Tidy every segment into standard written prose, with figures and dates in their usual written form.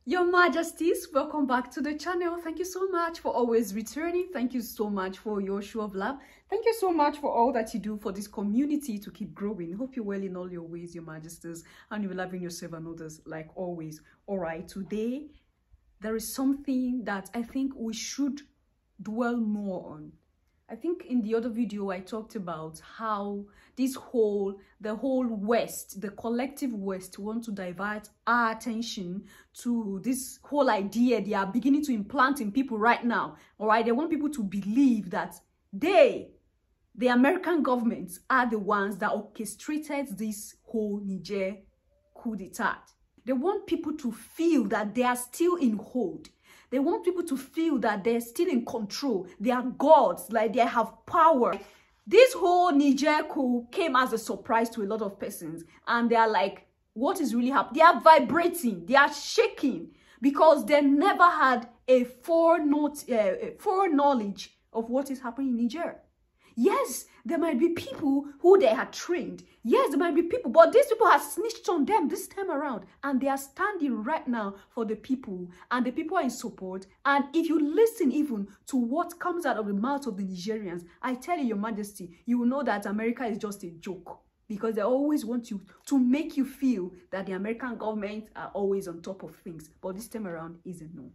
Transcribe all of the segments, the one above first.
Your Majesties, welcome back to the channel. Thank you so much for always returning. Thank you so much for your show of love. Thank you so much for all that you do for this community to keep growing. Hope you're well in all your ways, Your Majesties, and you're loving yourself and others like always. All right, today there is something that I think we should dwell more on. I think in the other video I talked about how the whole West, the collective West, want to divert our attention to this whole idea they are beginning to implant in people right now. All right, they want people to believe that the American government, are the ones that orchestrated this whole Niger coup d'etat. They want people to feel that they are still in hold. They want people to feel that they're still in control. They are gods, like they have power. This whole Niger coup came as a surprise to a lot of persons. And they are like, what is really happening? They are vibrating. They are shaking because they never had a foreknowledge of what is happening in Niger. Yes, there might be people who they had trained. Yes, there might be people, but these people have snitched on them this time around. And they are standing right now for the people. And the people are in support. And if you listen even to what comes out of the mouth of the Nigerians, I tell you, Your Majesty, you will know that America is just a joke. Because they always want you to make you feel that the American government are always on top of things. But this time around is a no.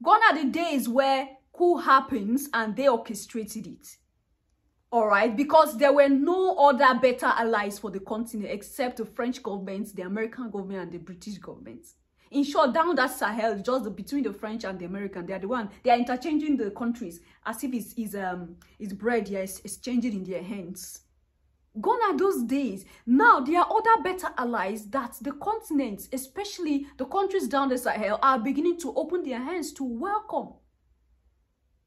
Gone are the days where coup happens and they orchestrated it. All right, because there were no other better allies for the continent except the French government, the American government, and the British government. In short, down that Sahel, just between the French and the American, they are the one. They are interchanging the countries as if it's bread. They are exchanging in their hands. Gone are those days. Now there are other better allies that the continents, especially the countries down the Sahel, are beginning to open their hands to welcome.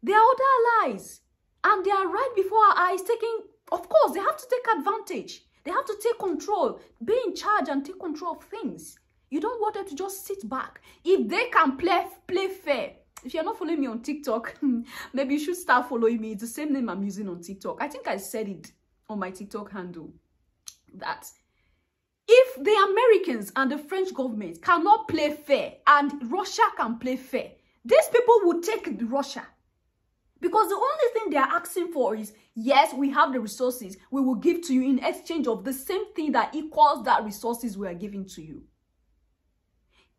There are other allies. And they are right before our eyes taking, of course, they have to take advantage. They have to take control, be in charge and take control of things. You don't want them to just sit back. If they can play fair. If you're not following me on TikTok, maybe you should start following me. It's the same name I'm using on TikTok. I think I said it on my TikTok handle. That if the Americans and the French government cannot play fair and Russia can play fair, these people will take Russia. Because the only thing they are asking for is, yes, we have the resources. We will give to you in exchange of the same thing that equals that resources we are giving to you.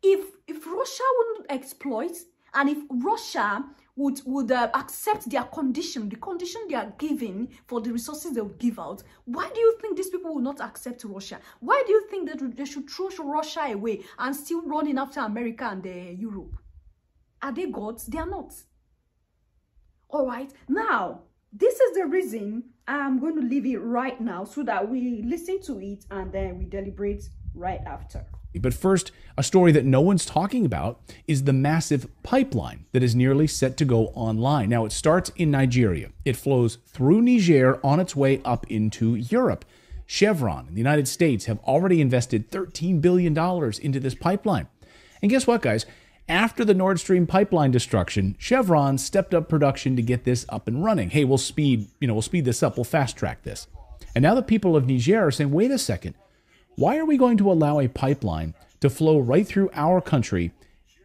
If Russia wouldn't exploit, and if Russia would accept their condition, the condition they are giving for the resources they will give out, why do you think these people will not accept Russia? Why do you think that they should throw Russia away and still running after America and Europe? Are they gods? They are not. All right, now, this is the reason I'm going to leave it right now so that we listen to it and then we deliberate right after. But first, a story that no one's talking about is the massive pipeline that is nearly set to go online. Now, it starts in Nigeria. It flows through Niger on its way up into Europe. Chevron in the United States have already invested $13 billion into this pipeline. And guess what, guys? After the Nord Stream pipeline destruction, Chevron stepped up production to get this up and running. Hey, we'll speed this up. We'll fast track this. And now the people of Niger are saying, wait a second. Why are we going to allow a pipeline to flow right through our country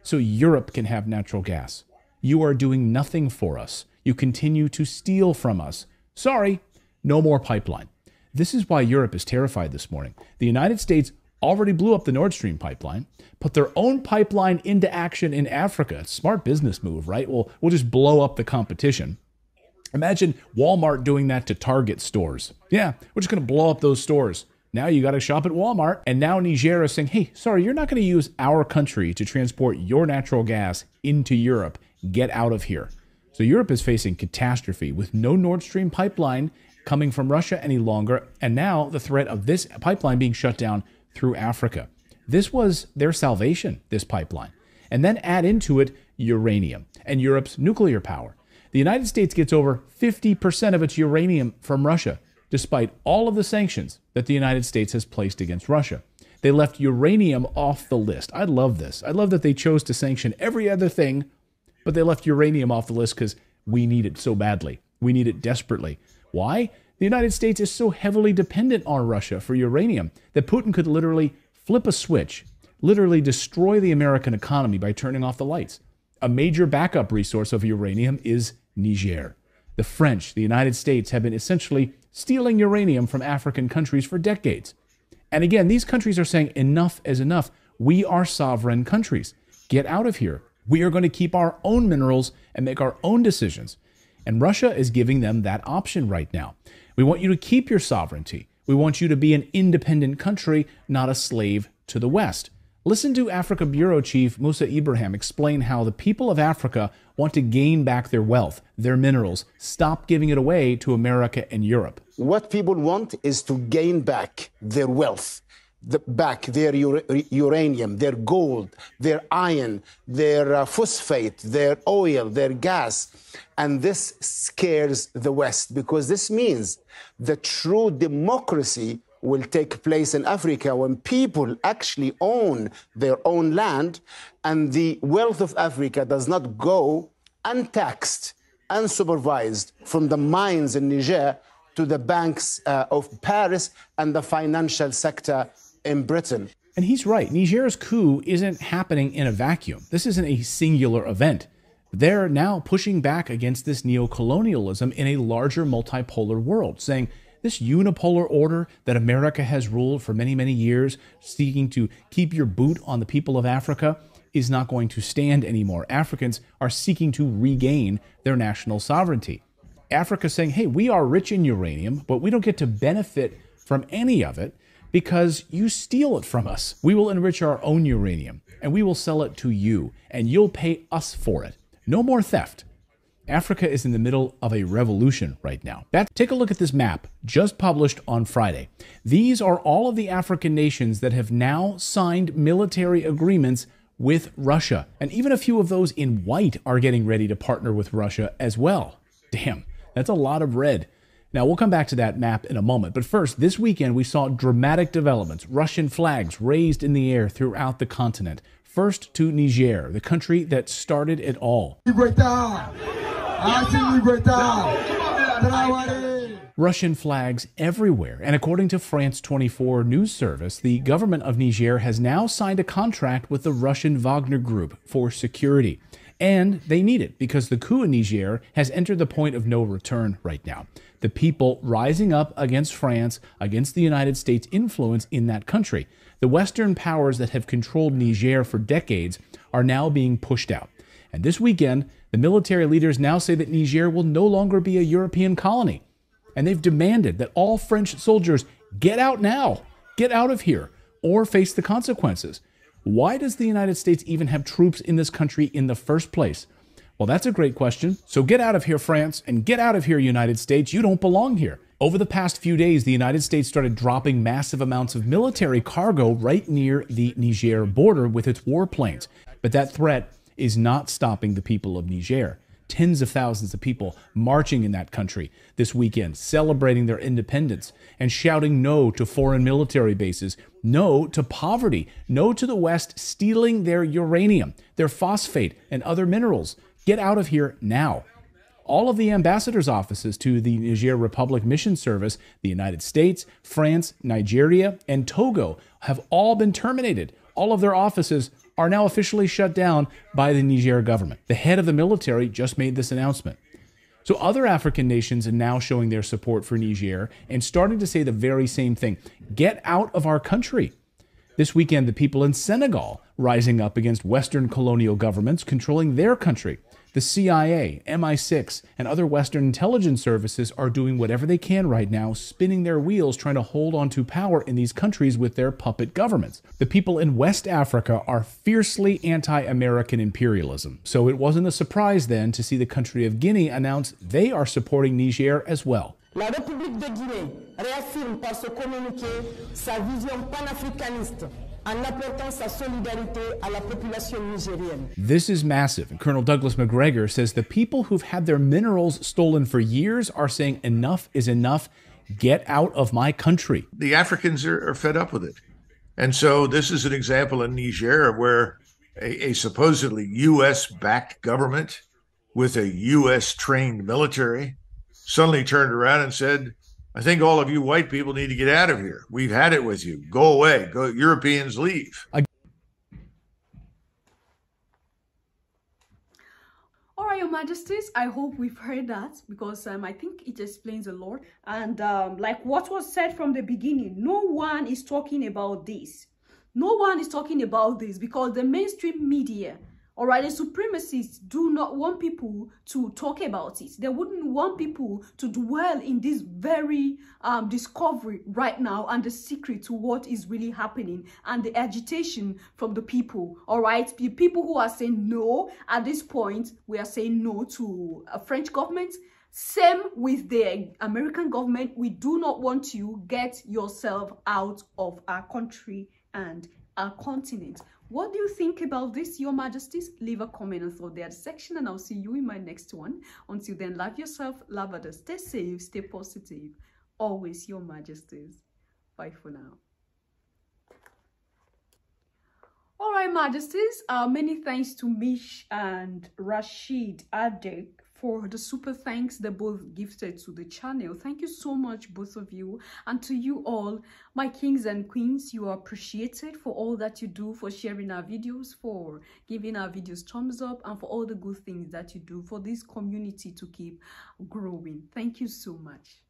so Europe can have natural gas? You are doing nothing for us. You continue to steal from us. Sorry, no more pipeline. This is why Europe is terrified this morning. The United States already blew up the Nord Stream pipeline, put their own pipeline into action in Africa. Smart business move, right? We'll just blow up the competition. Imagine Walmart doing that to Target stores. Yeah, we're just going to blow up those stores. Now you got to shop at Walmart. And now Niger is saying, hey, sorry, you're not going to use our country to transport your natural gas into Europe. Get out of here. So Europe is facing catastrophe with no Nord Stream pipeline coming from Russia any longer. And now the threat of this pipeline being shut down through Africa. This was their salvation, this pipeline. And then add into it uranium and Europe's nuclear power. The United States gets over 50% of its uranium from Russia, despite all of the sanctions that the United States has placed against Russia. They left uranium off the list. I love this. I love that they chose to sanction every other thing, but they left uranium off the list because we need it so badly. We need it desperately. Why? The United States is so heavily dependent on Russia for uranium that Putin could literally flip a switch, literally destroy the American economy by turning off the lights. A major backup resource of uranium is Niger. The French, the United States, have been essentially stealing uranium from African countries for decades. And again, these countries are saying enough is enough. We are sovereign countries. Get out of here. We are going to keep our own minerals and make our own decisions. And Russia is giving them that option right now. We want you to keep your sovereignty. We want you to be an independent country, not a slave to the West. Listen to Africa Bureau Chief Musa Ibrahim explain how the people of Africa want to gain back their wealth, their minerals, stop giving it away to America and Europe. What people want is to gain back their wealth, back their uranium, their gold, their iron, their phosphate, their oil, their gas. And this scares the West because this means the true democracy will take place in Africa when people actually own their own land and the wealth of Africa does not go untaxed, unsupervised from the mines in Niger to the banks of Paris and the financial sector in Britain. And he's right. Niger's coup isn't happening in a vacuum. This isn't a singular event. They're now pushing back against this neocolonialism in a larger multipolar world, saying this unipolar order that America has ruled for many, many years, seeking to keep your boot on the people of Africa, is not going to stand anymore. Africans are seeking to regain their national sovereignty. Africa saying, hey, we are rich in uranium, but we don't get to benefit from any of it because you steal it from us. We will enrich our own uranium and we will sell it to you and you'll pay us for it. No more theft. Africa is in the middle of a revolution right now. Take a look at this map just published on Friday. These are all of the African nations that have now signed military agreements with Russia. And even a few of those in white are getting ready to partner with Russia as well. Damn, that's a lot of red. Now, we'll come back to that map in a moment. But first, this weekend, we saw dramatic developments. Russian flags raised in the air throughout the continent. First to Niger, the country that started it all. Russian flags everywhere. And according to France 24 news service, the government of Niger has now signed a contract with the Russian Wagner Group for security. And they need it because the coup in Niger has entered the point of no return right now. The people rising up against France, against the United States' influence in that country. The Western powers that have controlled Niger for decades are now being pushed out. And this weekend, the military leaders now say that Niger will no longer be a European colony. And they've demanded that all French soldiers get out now, get out of here, or face the consequences. Why does the United States even have troops in this country in the first place? Well, that's a great question. So get out of here, France, and get out of here, United States. You don't belong here. Over the past few days, the United States started dropping massive amounts of military cargo right near the Niger border with its warplanes. But that threat is not stopping the people of Niger. Tens of thousands of people marching in that country this weekend, celebrating their independence and shouting no to foreign military bases, no to poverty, no to the West stealing their uranium, their phosphate, and other minerals. Get out of here now. All of the ambassadors' offices to the Niger Republic Mission Service, the United States, France, Nigeria, and Togo have all been terminated. All of their offices are now officially shut down by the Niger government. The head of the military just made this announcement. So other African nations are now showing their support for Niger and starting to say the very same thing. Get out of our country. This weekend, the people in Senegal rising up against Western colonial governments controlling their country. The CIA, MI6, and other Western intelligence services are doing whatever they can right now, spinning their wheels, trying to hold on to power in these countries with their puppet governments. The people in West Africa are fiercely anti-American imperialism, so it wasn't a surprise then to see the country of Guinea announce they are supporting Niger as well. La République de Guinée réaffirme par ce communiqué sa vision panafricaniste en apportant sa solidarité à la population nigérienne. This is massive, and Colonel Douglas McGregor says the people who've had their minerals stolen for years are saying enough is enough. Get out of my country. The Africans are fed up with it. And so this is an example in Niger where a supposedly U.S.-backed government with a U.S.-trained military suddenly turned around and said, I think all of you white people need to get out of here. We've had it with you. Go away. Go, Europeans leave. right, Your Majesties, I hope we've heard that, because I think it explains a lot. And like what was said from the beginning, no one is talking about this. No one is talking about this because the mainstream media, all right, the supremacists do not want people to talk about it. They wouldn't want people to dwell in this very discovery right now and the secret to what is really happening and the agitation from the people, all right? The people who are saying no at this point, we are saying no to a French government. Same with the American government. We do not want you. Get yourself out of our country and our continent. What do you think about this, Your Majesties? Leave a comment and thought there section, and I'll see you in my next one. Until then, love yourself, love others, stay safe, stay positive. Always, Your Majesties. Bye for now. All right, Majesties. Many thanks to Mish and Rashid Adek for the super thanks they both gifted to the channel. Thank you so much, both of you. And to you all, my kings and queens, you are appreciated for all that you do, for sharing our videos, for giving our videos thumbs up, and for all the good things that you do for this community to keep growing. Thank you so much.